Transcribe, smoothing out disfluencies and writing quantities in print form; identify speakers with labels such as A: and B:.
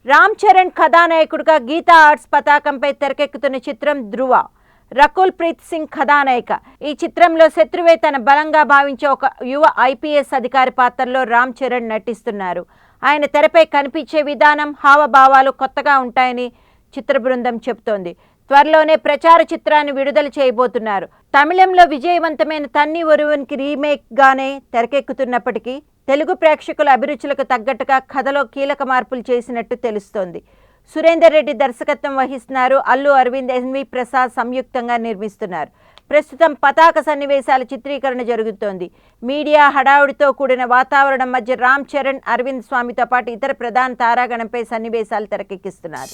A: రామ్ చరణ్ కథానాయకుడిగా గీతా ఆర్ట్స్ పతాకంపై తెరకెక్కుతున్న చిత్రం ధృవ. రకుల్ ప్రీత్ సింగ్ కథానాయిక. ఈ చిత్రంలో శత్రువే తన బలంగా భావించే ఒక యువ ఐపీఎస్ అధికారి పాత్రలో రామ్ చరణ్ నటిస్తున్నారు. ఆయన తెరపై కనిపించే విధానం, హావభావాలు కొత్తగా ఉంటాయని చిత్ర బృందం చెబుతోంది. త్వరలోనే ప్రచార చిత్రాన్ని విడుదల చేయబోతున్నారు. తమిళంలో విజయవంతమైన తన్ని ఒరువన్కి రీమేక్ గానే తెరకెక్కుతున్నప్పటికీ తెలుగు ప్రేక్షకుల అభిరుచులకు తగ్గట్టుగా కథలో కీలక మార్పులు చేసినట్టు తెలుస్తోంది. సురేందర్ రెడ్డి దర్శకత్వం వహిస్తున్నారు. అల్లు అరవింద్, ఎన్వి ప్రసాద్ సంయుక్తంగా నిర్మిస్తున్నారు. ప్రస్తుతం పతాక సన్నివేశాల చిత్రీకరణ జరుగుతోంది. మీడియా హడావుడితో కూడిన వాతావరణం మధ్య రామ్ చరణ్, అరవింద్ స్వామితో పాటు ఇతర ప్రధాన తారాగణంపై సన్నివేశాలు తెరకెక్కిస్తున్నారు.